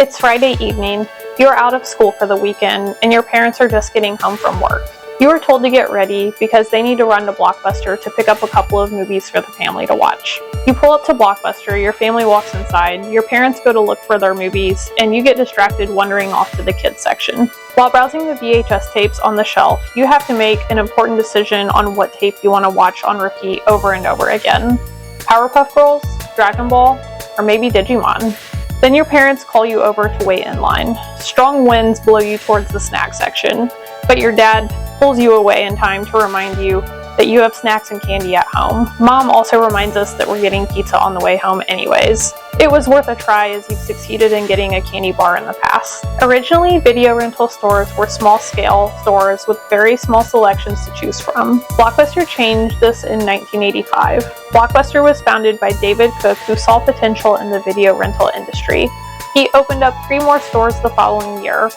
It's Friday evening, you're out of school for the weekend, and your parents are just getting home from work. You are told to get ready because they need to run to Blockbuster to pick up a couple of movies for the family to watch. You pull up to Blockbuster, your family walks inside, your parents go to look for their movies, and you get distracted wandering off to the kids section. While browsing the VHS tapes on the shelf, you have to make an important decision on what tape you want to watch on repeat over and over again. Powerpuff Girls, Dragon Ball, or maybe Digimon. Then your parents call you over to wait in line. Strong winds blow you towards the snack section, but your dad pulls you away in time to remind you that you have snacks and candy at home. Mom also reminds us that we're getting pizza on the way home anyways. It was worth a try as you've succeeded in getting a candy bar in the past. Originally, video rental stores were small-scale stores with very small selections to choose from. Blockbuster changed this in 1985. Blockbuster was founded by David Cook, who saw potential in the video rental industry. He opened up 3 more stores the following year.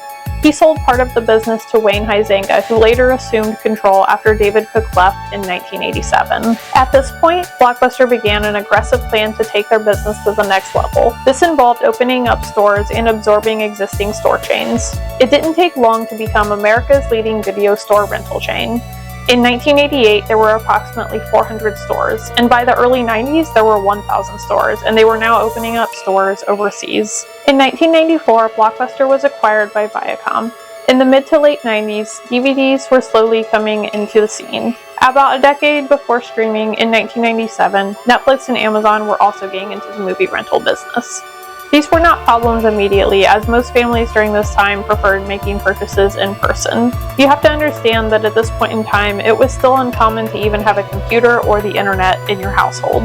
He sold part of the business to Wayne Huizenga, who later assumed control after David Cook left in 1987. At this point, Blockbuster began an aggressive plan to take their business to the next level. This involved opening up stores and absorbing existing store chains. It didn't take long to become America's leading video store rental chain. In 1988, there were approximately 400 stores, and by the early 90s, there were 1,000 stores, and they were now opening up stores overseas. In 1994, Blockbuster was acquired by Viacom. In the mid to late 90s, DVDs were slowly coming into the scene. About a decade before streaming, in 1997, Netflix and Amazon were also getting into the movie rental business. These were not problems immediately, as most families during this time preferred making purchases in person. You have to understand that at this point in time, it was still uncommon to even have a computer or the internet in your household.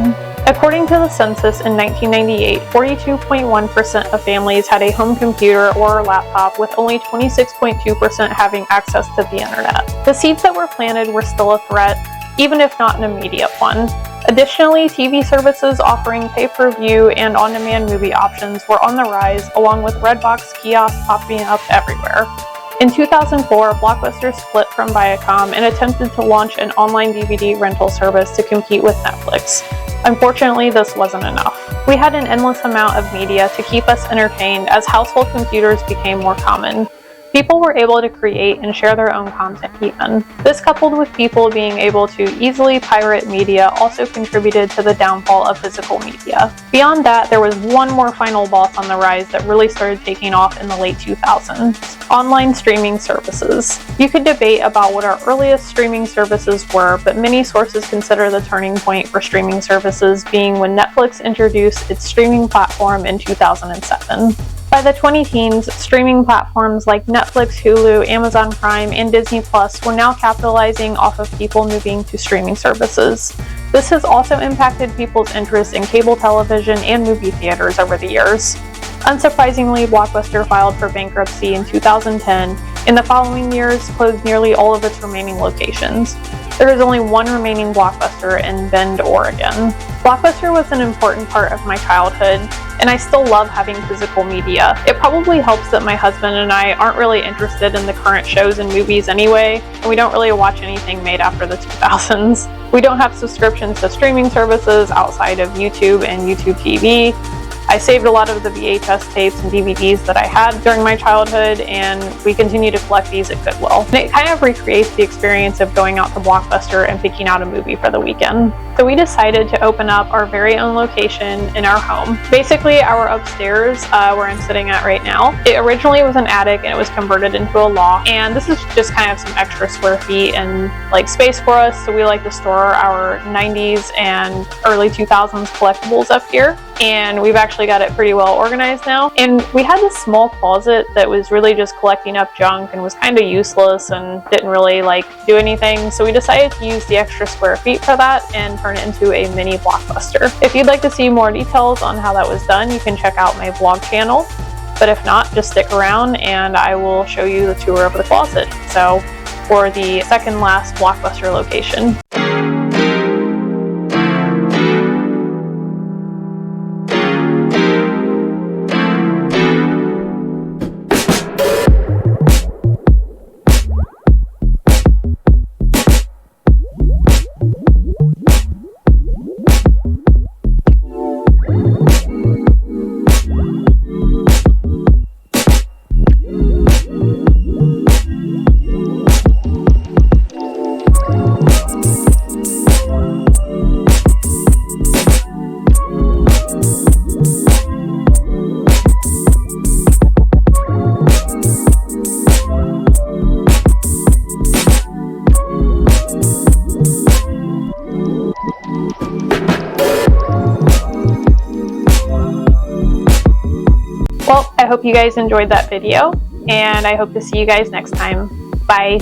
According to the census in 1998, 42.1% of families had a home computer or laptop, with only 26.2% having access to the internet. The seeds that were planted were still a threat, even if not an immediate one. Additionally, TV services offering pay-per-view and on-demand movie options were on the rise, along with Redbox kiosks popping up everywhere. In 2004, Blockbuster split from Viacom and attempted to launch an online DVD rental service to compete with Netflix. Unfortunately, this wasn't enough. We had an endless amount of media to keep us entertained as household computers became more common. People were able to create and share their own content even. This, coupled with people being able to easily pirate media, also contributed to the downfall of physical media. Beyond that, there was one more final boss on the rise that really started taking off in the late 2000s: online streaming services. You could debate about what our earliest streaming services were, but many sources consider the turning point for streaming services being when Netflix introduced its streaming platform in 2007. By the 20-teens, streaming platforms like Netflix, Hulu, Amazon Prime, and Disney Plus were now capitalizing off of people moving to streaming services. This has also impacted people's interest in cable television and movie theaters over the years. Unsurprisingly, Blockbuster filed for bankruptcy in 2010. In the following years, closed nearly all of its remaining locations. There is only one remaining Blockbuster in Bend, Oregon. Blockbuster was an important part of my childhood, and I still love having physical media. It probably helps that my husband and I aren't really interested in the current shows and movies anyway, and we don't really watch anything made after the 2000s. We don't have subscriptions to streaming services outside of YouTube and YouTube TV. I saved a lot of the VHS tapes and DVDs that I had during my childhood, and we continue to collect these at Goodwill. And it kind of recreates the experience of going out to Blockbuster and picking out a movie for the weekend. So we decided to open up our very own location in our home. Basically, our upstairs, where I'm sitting at right now, it originally was an attic and it was converted into a loft. And this is just kind of some extra square feet and space for us. So we like to store our 90s and early 2000s collectibles up here. And we've actually got it pretty well organized now. And we had this small closet that was really just collecting up junk and was kind of useless and didn't really do anything. So we decided to use the extra square feet for that and turn it into a mini Blockbuster. If you'd like to see more details on how that was done, you can check out my vlog channel. But if not, just stick around and I will show you the tour of the closet. So for the second last Blockbuster location. Well, I hope you guys enjoyed that video, and I hope to see you guys next time. Bye.